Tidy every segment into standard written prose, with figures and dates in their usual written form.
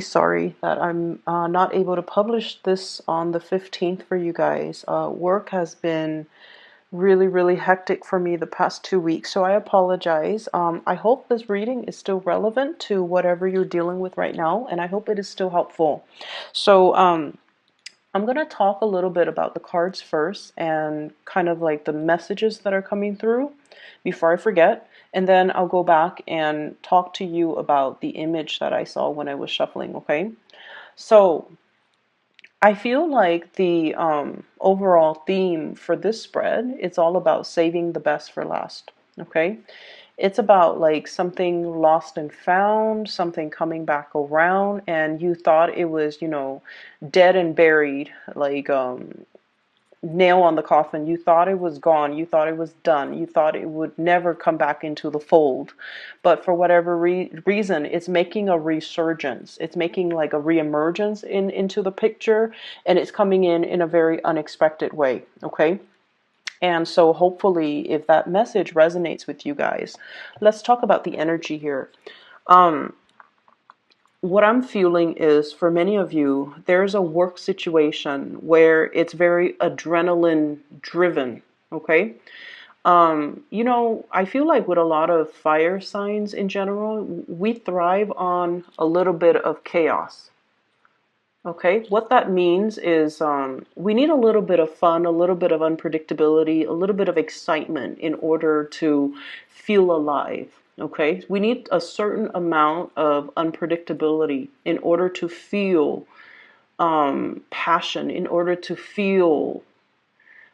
Sorry that I'm not able to publish this on the 15th for you guys. Work has been really hectic for me the past 2 weeks, so I apologize. I hope this reading is still relevant to whatever you're dealing with right now, and I hope it is still helpful. So, I'm going to talk a little bit about the cards first and kind of like the messages that are coming through before I forget. And then I'll go back and talk to you about the image that I saw when I was shuffling, okay? So I feel like the overall theme for this spread, it's all about saving the best for last, okay? It's about like something lost and found, something coming back around, and you thought it was, dead and buried, like nail on the coffin. You thought it was gone. You thought it was done. You thought it would never come back into the fold. But for whatever reason, it's making a resurgence. It's making like a reemergence into the picture, and it's coming in a very unexpected way. Okay. And so hopefully if that message resonates with you guys, let's talk about the energy here. Um, what I'm feeling is for many of you, there's a work situation where it's very adrenaline driven. Okay. I feel like with a lot of fire signs in general, we thrive on a little bit of chaos. Okay, what that means is we need a little bit of fun, a little bit of unpredictability, a little bit of excitement in order to feel alive. Okay, we need a certain amount of unpredictability in order to feel passion, in order to feel,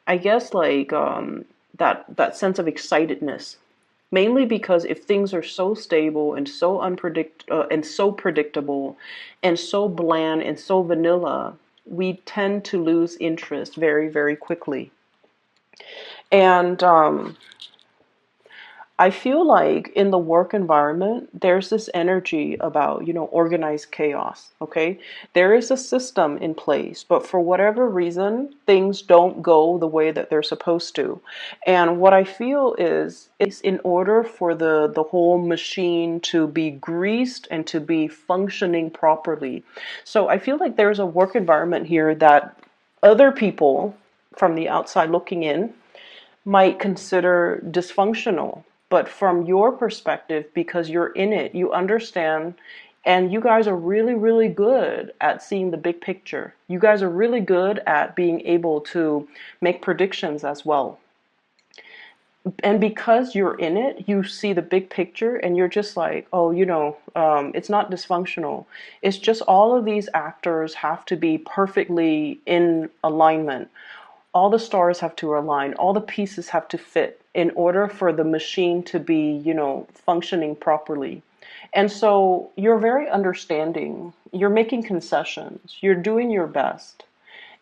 I guess, like that sense of excitedness. Mainly because if things are so stable and so and so predictable and so bland and so vanilla, we tend to lose interest very quickly. And I feel like in the work environment, there's this energy about, organized chaos. Okay. There is a system in place, but for whatever reason, things don't go the way that they're supposed to. And what I feel is in order for the whole machine to be greased and to be functioning properly. So I feel like there's a work environment here that other people from the outside looking in might consider dysfunctional. But from your perspective, because you're in it, you understand, and you guys are really good at seeing the big picture. You guys are really good at being able to make predictions as well. And because you're in it, you see the big picture and you're just like, oh, it's not dysfunctional. It's just all of these actors have to be perfectly in alignment. All the stars have to align, all the pieces have to fit in order for the machine to be, functioning properly. And so you're very understanding, you're making concessions, you're doing your best.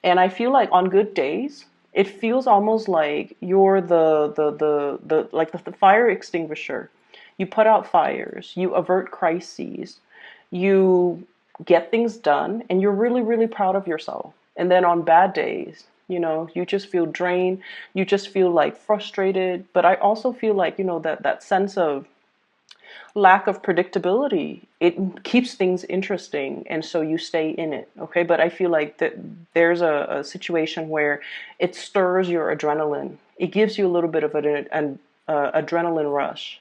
And I feel like on good days, it feels almost like you're the fire extinguisher. You put out fires, you avert crises, you get things done, and you're really proud of yourself. And then on bad days, you just feel drained, you just feel like frustrated. But I also feel like, that sense of lack of predictability, it keeps things interesting, and so you stay in it. Okay, but I feel like that there's a situation where it stirs your adrenaline, it gives you a little bit of an adrenaline rush,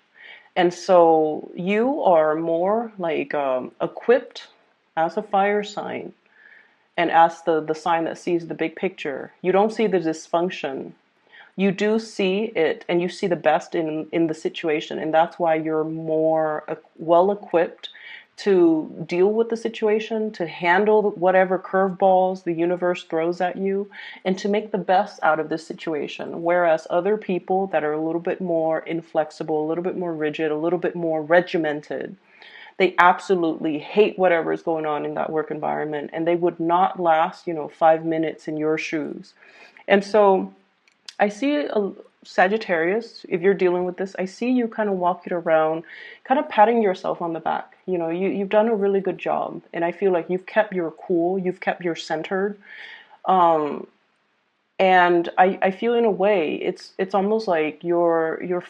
and so you are more like equipped as a fire sign and as the sign that sees the big picture. You don't see the dysfunction, you do see it, and you see the best in the situation, and that's why you're more well equipped to deal with the situation, to handle whatever curveballs the universe throws at you, and to make the best out of this situation. Whereas other people that are a little bit more inflexible, a little bit more rigid, a little bit more regimented, they absolutely hate whatever is going on in that work environment, and they would not last, 5 minutes in your shoes. And so I see a Sagittarius, if you're dealing with this, I see you kind of walking around, kind of patting yourself on the back. You've done a really good job. And I feel like you've kept your cool, you've kept your centered. Um, and I feel in a way, it's almost like you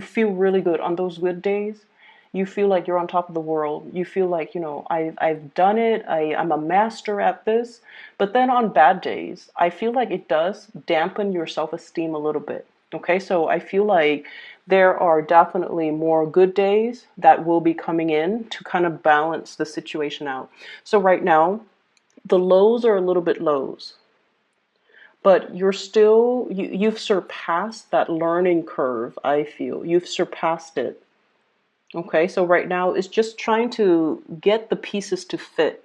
feel really good on those good days. You feel like you're on top of the world. You feel like, I've done it. I'm a master at this. But then on bad days, I feel like it does dampen your self-esteem a little bit. Okay, so I feel like there are definitely more good days that will be coming in to kind of balance the situation out. So right now, the lows are a little bit lows, but you've surpassed that learning curve. I feel you've surpassed it. Okay, so right now it's just trying to get the pieces to fit.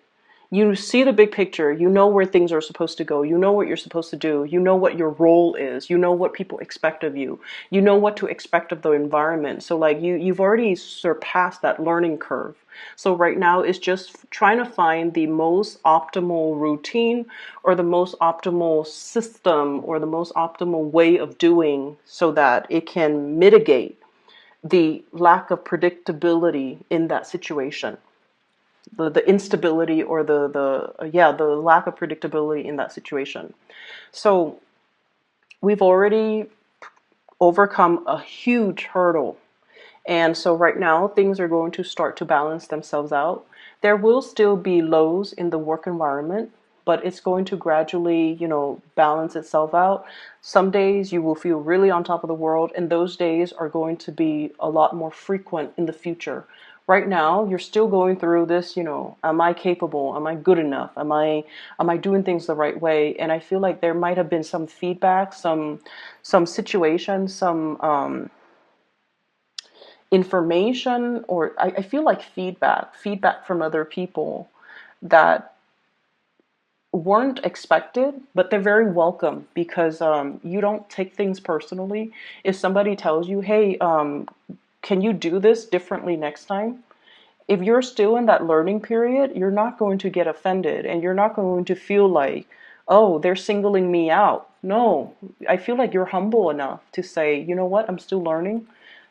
You see the big picture, you know where things are supposed to go, you know what you're supposed to do, you know what your role is, you know what people expect of you, you know what to expect of the environment. So like you've already surpassed that learning curve. So right now it's just trying to find the most optimal routine or the most optimal system or the most optimal way of doing so that it can mitigate the lack of predictability in that situation, the instability or the lack of predictability in that situation. So we've already overcome a huge hurdle, and so right now things are going to start to balance themselves out. There will still be lows in the work environment, but it's going to gradually, balance itself out. Some days you will feel really on top of the world, and those days are going to be a lot more frequent in the future. Right now, you're still going through this, am I capable? Am I good enough? Am I doing things the right way? And I feel like there might have been some feedback, some situations, some information, or I feel like feedback from other people that weren't expected, but they're very welcome because you don't take things personally. If somebody tells you, hey, can you do this differently next time? If you're still in that learning period, you're not going to get offended and you're not going to feel like, oh, they're singling me out. No, I feel like you're humble enough to say, you know what, I'm still learning.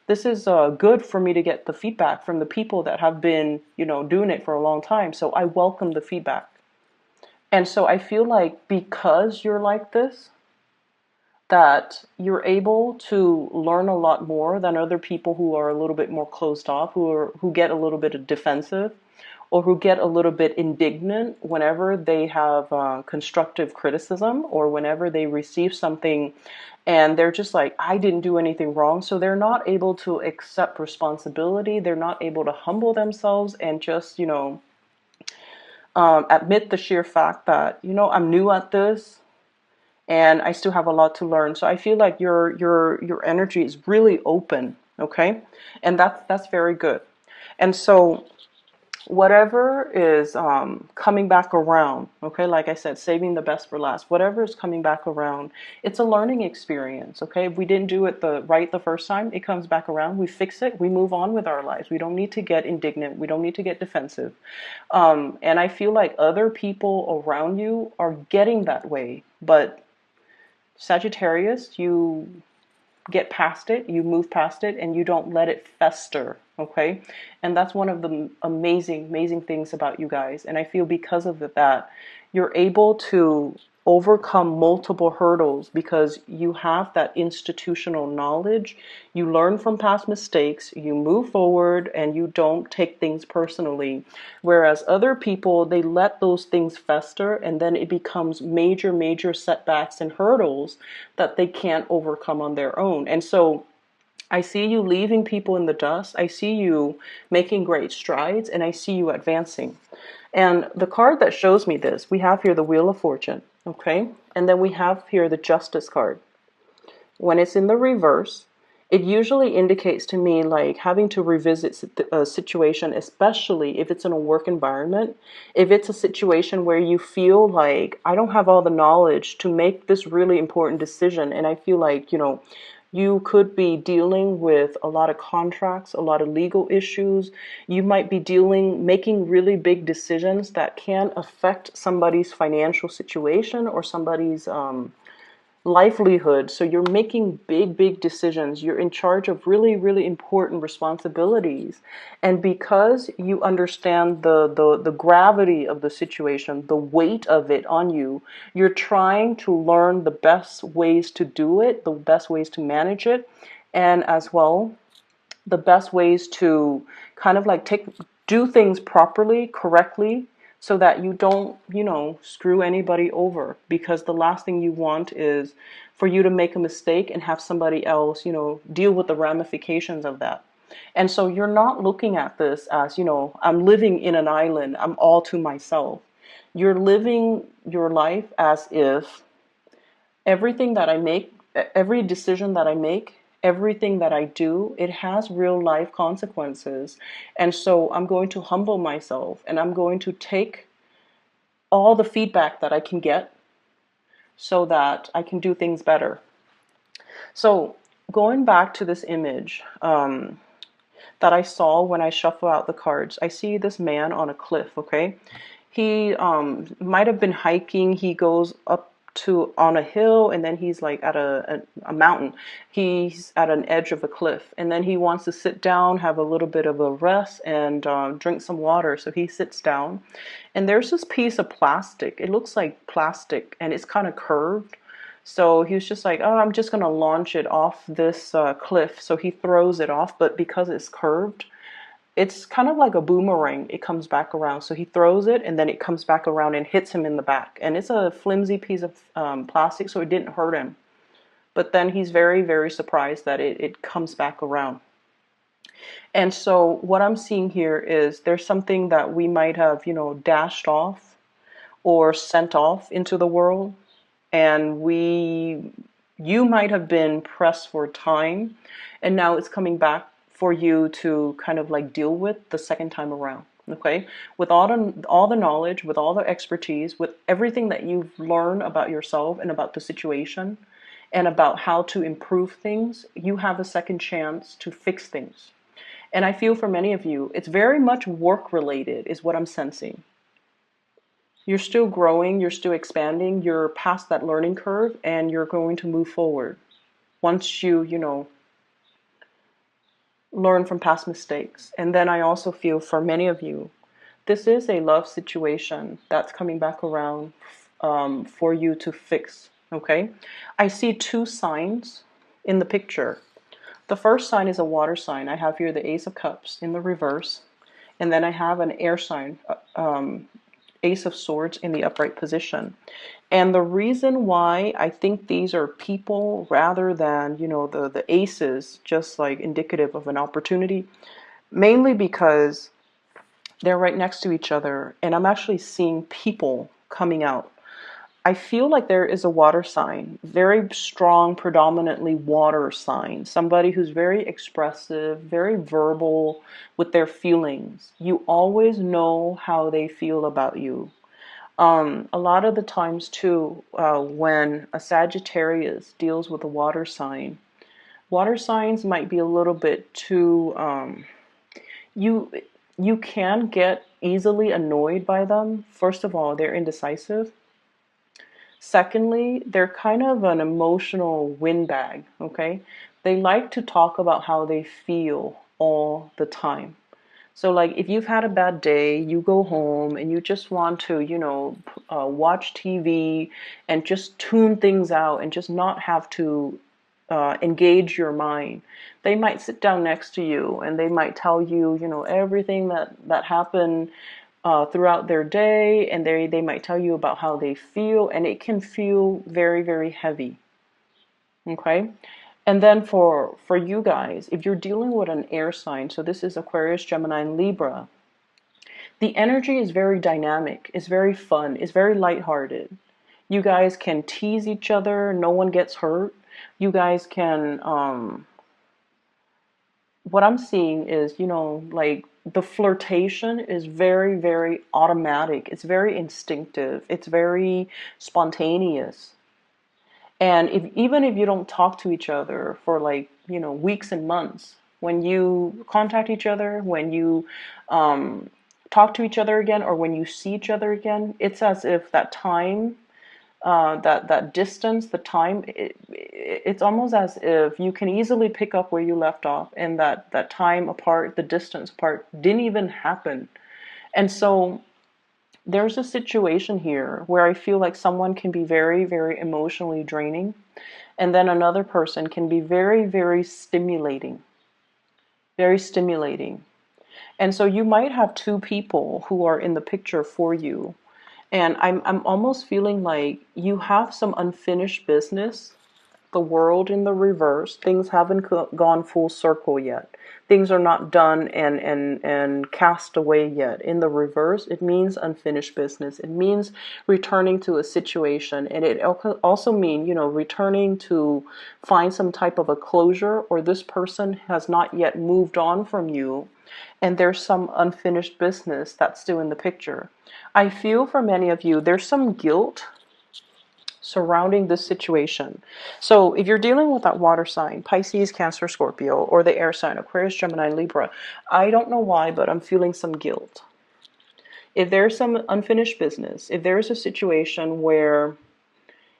This is good for me to get the feedback from the people that have been, doing it for a long time. So I welcome the feedback. And so I feel like because you're like this, that you're able to learn a lot more than other people who are a little bit more closed off, who get a little bit defensive, or who get a little bit indignant whenever they have constructive criticism or whenever they receive something and they're just like, I didn't do anything wrong. So they're not able to accept responsibility. They're not able to humble themselves and just, admit the sheer fact that, I'm new at this and I still have a lot to learn. So I feel like your energy is really open, okay? And that's very good. And so whatever is coming back around, okay, like I said, saving the best for last, whatever is coming back around, it's a learning experience, okay? If we didn't do it right the first time, it comes back around, we fix it, we move on with our lives. We don't need to get indignant, we don't need to get defensive. And I feel like other people around you are getting that way, but Sagittarius, you get past it, you move past it, and you don't let it fester, okay? And that's one of the amazing things about you guys. And I feel because of that, you're able to overcome multiple hurdles because you have that institutional knowledge. You learn from past mistakes, you move forward, and you don't take things personally. Whereas other people, they let those things fester, and then it becomes major setbacks and hurdles that they can't overcome on their own. And so I see you leaving people in the dust. I see you making great strides, and I see you advancing. And the card that shows me this, we have here the Wheel of Fortune, okay? And then we have here the Justice card. When it's in the reverse, it usually indicates to me like having to revisit a situation, especially if it's in a work environment. If it's a situation where you feel like, I don't have all the knowledge to make this really important decision, and I feel like, you could be dealing with a lot of contracts, a lot of legal issues. You might be making really big decisions that can affect somebody's financial situation or somebody's livelihood. So you're making big decisions. You're in charge of really important responsibilities. And because you understand the gravity of the situation, the weight of it on you, you're trying to learn the best ways to do it, the best ways to manage it, and as well the best ways to kind of like do things properly, correctly, so that you don't, screw anybody over. Because the last thing you want is for you to make a mistake and have somebody else, deal with the ramifications of that. And so you're not looking at this as, I'm living in an island, I'm all to myself. You're living your life as if everything that I make, every decision that I make, everything that I do, it has real life consequences. And so I'm going to humble myself and I'm going to take all the feedback that I can get so that I can do things better. So going back to this image that I saw when I shuffle out the cards, I see this man on a cliff, okay? He might have been hiking. He goes up to on a hill, and then he's like at a mountain. He's at an edge of a cliff, and then he wants to sit down, have a little bit of a rest, and drink some water. So he sits down, and there's this piece of plastic. It looks like plastic, and it's kind of curved. So he was just like, oh, I'm just going to launch it off this cliff. So he throws it off, but because it's curved, it's kind of like a boomerang. It comes back around. So he throws it and then it comes back around and hits him in the back. And it's a flimsy piece of plastic, so it didn't hurt him. But then he's very, very surprised that it comes back around. And so what I'm seeing here is there's something that we might have, dashed off or sent off into the world. And you might have been pressed for time, and now it's coming back for you to kind of like deal with the second time around. Okay, with all the knowledge, with all the expertise, with everything that you've learned about yourself and about the situation and about how to improve things, you have a second chance to fix things. And I feel for many of you, it's very much work related, is what I'm sensing. You're still growing, you're still expanding, you're past that learning curve, and you're going to move forward once you learn from past mistakes. And then I also feel for many of you, this is a love situation that's coming back around for you to fix, okay? I see two signs in the picture. The first sign is a water sign. I have here the Ace of Cups in the reverse, and then I have an air sign, Ace of Swords in the upright position. And the reason why I think these are people rather than, the aces, just like indicative of an opportunity, mainly because they're right next to each other, and I'm actually seeing people coming out. I feel like there is a water sign, very strong, predominantly water sign, somebody who's very expressive, very verbal with their feelings. You always know how they feel about you. A lot of the times too, when a Sagittarius deals with a water signs might be a little bit too, you you can get easily annoyed by them. First of all, they're indecisive. Secondly, they're kind of an emotional windbag, okay? They like to talk about how they feel all the time. So like if you've had a bad day, you go home and you just want to, watch TV and just tune things out and just not have to engage your mind. They might sit down next to you and they might tell you, everything that happened throughout their day, and they might tell you about how they feel, and it can feel very, very heavy. Okay? And then for you guys, if you're dealing with an air sign, so this is Aquarius, Gemini, and Libra, the energy is very dynamic, it's very fun, it's very lighthearted. You guys can tease each other, no one gets hurt. You guys can, what I'm seeing is, like the flirtation is very, very automatic. It's very instinctive. It's very spontaneous. And even if you don't talk to each other for like, weeks and months, when you contact each other, when you talk to each other again, or when you see each other again, it's as if that time, that distance, the time, it's almost as if you can easily pick up where you left off, and that time apart, the distance apart, didn't even happen. And so there's a situation here where I feel like someone can be very, very emotionally draining, and then another person can be very, very stimulating. very stimulating. And so you might have two people who are in the picture for you. And I'm almost feeling like you have some unfinished business. The world in the reverse. Things haven't gone full circle yet. Things are not done and cast away yet. In the reverse, it means unfinished business. It means returning to a situation, and it also means, returning to find some type of a closure, or this person has not yet moved on from you, and there's some unfinished business that's still in the picture. I feel for many of you, there's some guilt surrounding this situation. So if you're dealing with that water sign, Pisces, Cancer, Scorpio, or the air sign, Aquarius, Gemini, Libra, I don't know why, but I'm feeling some guilt. If there's some unfinished business, if there's a situation where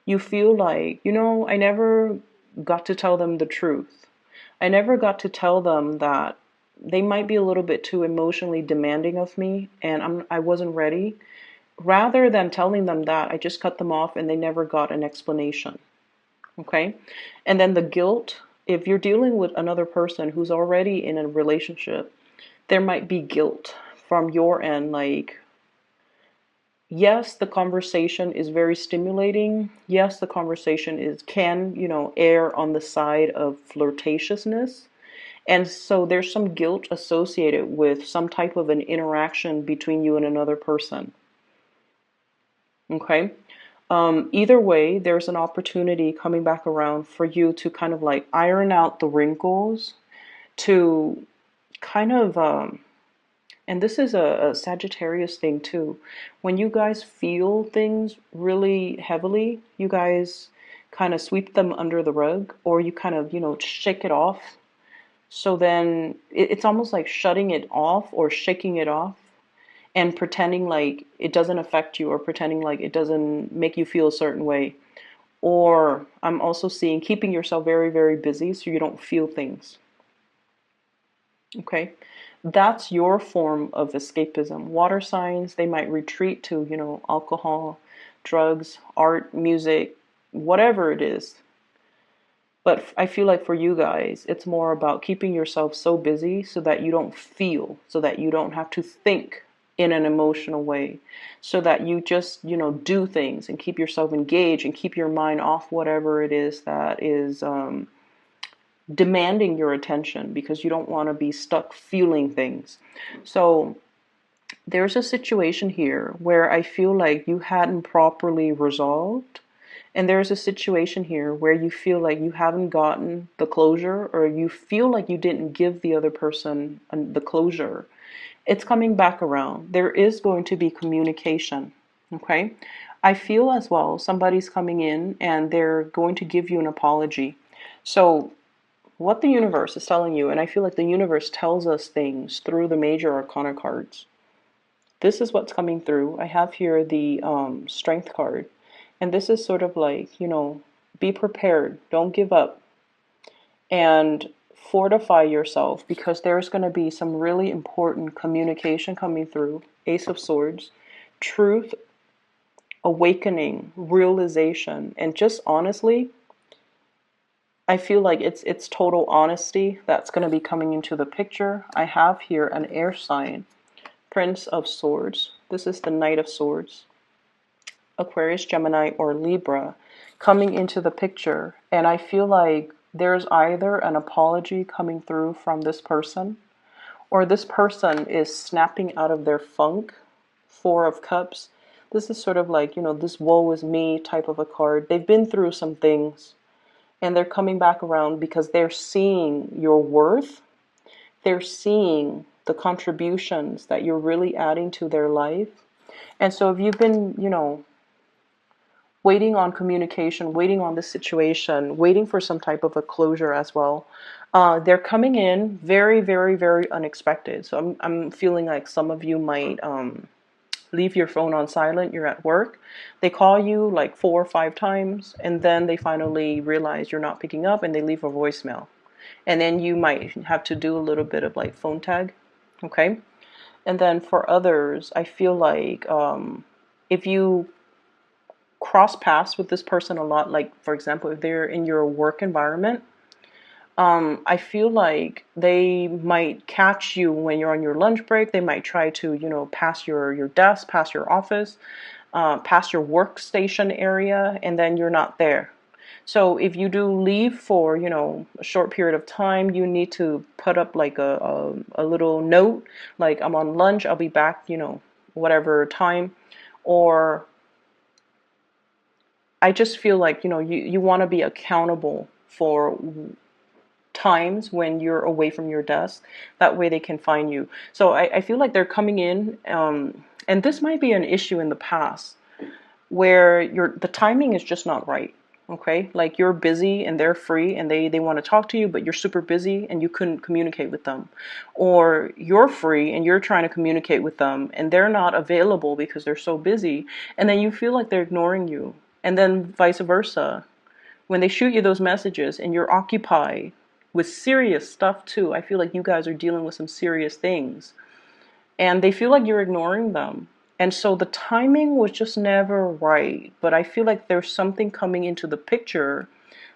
you feel like, I never got to tell them the truth. I never got to tell them that they might be a little bit too emotionally demanding of me, and I wasn't ready. Rather than telling them that, I just cut them off and they never got an explanation. Okay? And then the guilt, if you're dealing with another person who's already in a relationship, there might be guilt from your end. Like, yes, the conversation is very stimulating. Yes, the conversation can err on the side of flirtatiousness. And so there's some guilt associated with some type of an interaction between you and another person. Okay. Either way, there's an opportunity coming back around for you to kind of like iron out the wrinkles, to kind of, and this is a Sagittarius thing too. When you guys feel things really heavily, you guys kind of sweep them under the rug, or you kind of, shake it off. So then it's almost like shutting it off or shaking it off, and pretending like it doesn't affect you, or pretending like it doesn't make you feel a certain way. Or I'm also seeing keeping yourself very, very busy so you don't feel things. Okay? That's your form of escapism. Water signs, they might retreat to, alcohol, drugs, art, music, whatever it is. But I feel like for you guys, it's more about keeping yourself so busy so that you don't feel, so that you don't have to think in an emotional way, so that you just, do things and keep yourself engaged and keep your mind off whatever it is that is demanding your attention, because you don't want to be stuck feeling things. So there's a situation here where I feel like you hadn't properly resolved. And there's a situation here where you feel like you haven't gotten the closure, or you feel like you didn't give the other person the closure. It's coming back around. There is going to be communication. Okay? I feel as well somebody's coming in and they're going to give you an apology. So what the universe is telling you, and I feel like the universe tells us things through the major arcana cards. This is what's coming through. I have here the strength card. And this is sort of like, be prepared. Don't give up. And fortify yourself, because there's going to be some really important communication coming through. Ace of Swords, truth, awakening, realization, and just honestly, I feel like it's total honesty that's going to be coming into the picture. I have here an air sign, Prince of Swords. This is the Knight of Swords. Aquarius, Gemini, or Libra coming into the picture. And I feel like there's either an apology coming through from this person, or this person is snapping out of their funk. Four of Cups. This is sort of like, this woe is me type of a card. They've been through some things, and they're coming back around because they're seeing your worth. They're seeing the contributions that you're really adding to their life. And so if you've been, waiting on communication, waiting on this situation, waiting for some type of a closure as well, they're coming in very, very, very unexpected. So I'm feeling like some of you might leave your phone on silent. You're at work. They call you like 4 or 5 times, and then they finally realize you're not picking up, and they leave a voicemail. And then you might have to do a little bit of like phone tag. Okay. And then for others, I feel like if you cross paths with this person a lot, like for example, if they're in your work environment, I feel like they might catch you when you're on your lunch break. They might try to, pass your desk, pass your office, pass your workstation area, and then you're not there. So if you do leave for, a short period of time, you need to put up like a little note, like I'm on lunch, I'll be back, whatever time. Or I just feel like, you want to be accountable for times when you're away from your desk. That way they can find you. So I feel like they're coming in, and this might be an issue in the past where the timing is just not right. Okay, like you're busy and they're free and they want to talk to you, but you're super busy and you couldn't communicate with them. Or you're free and you're trying to communicate with them and they're not available because they're so busy, and then you feel like they're ignoring you. And then vice versa, when they shoot you those messages and you're occupied with serious stuff too. I feel like you guys are dealing with some serious things and they feel like you're ignoring them. And so the timing was just never right. But I feel like there's something coming into the picture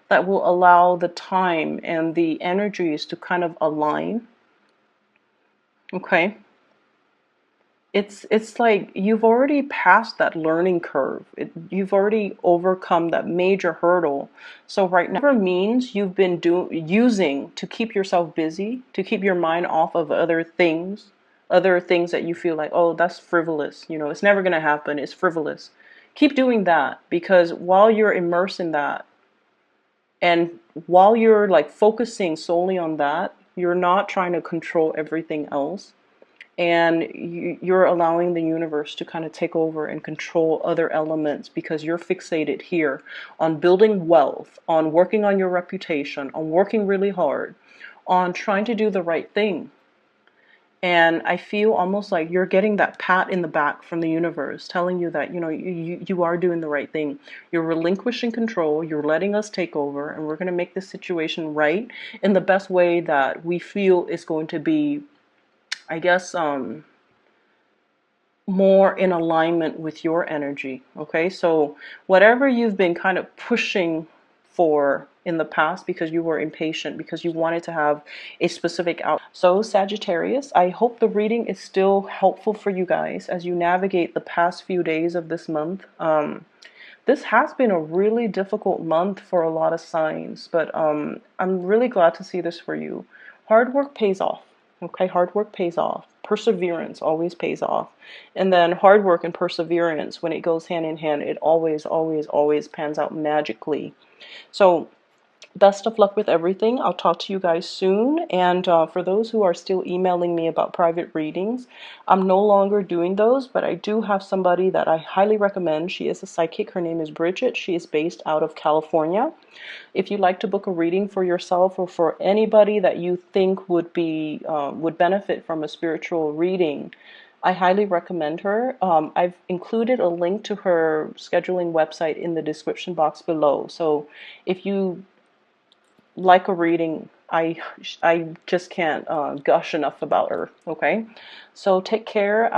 that will allow the time and the energies to kind of align. Okay. It's like you've already passed that learning curve. You've already overcome that major hurdle. So right now, whatever means you've been using to keep yourself busy, to keep your mind off of other things that you feel like, oh, that's frivolous. It's never going to happen. It's frivolous. Keep doing that, because while you're immersed in that, and while you're like focusing solely on that, you're not trying to control everything else, and you're allowing the universe to kind of take over and control other elements because you're fixated here on building wealth, on working on your reputation, on working really hard, on trying to do the right thing. And I feel almost like you're getting that pat in the back from the universe telling you that, you are doing the right thing. You're relinquishing control, you're letting us take over, and we're going to make this situation right in the best way that we feel is going to be, I guess, more in alignment with your energy. Okay, so whatever you've been kind of pushing for in the past because you were impatient, because you wanted to have a specific out. So Sagittarius, I hope the reading is still helpful for you guys as you navigate the past few days of this month. This has been a really difficult month for a lot of signs, but I'm really glad to see this for you. Hard work pays off. Okay, hard work pays off. Perseverance always pays off. And then hard work and perseverance, when it goes hand in hand, it always, always, always pans out magically. So best of luck with everything. I'll talk to you guys soon. And for those who are still emailing me about private readings, I'm no longer doing those, but I do have somebody that I highly recommend. She is a psychic. Her name is Bridget. She is based out of California. If you'd like to book a reading for yourself or for anybody that you think would benefit from a spiritual reading, I highly recommend her. I've included a link to her scheduling website in the description box below. So if you like a reading, I just can't gush enough about her. Okay, so take care.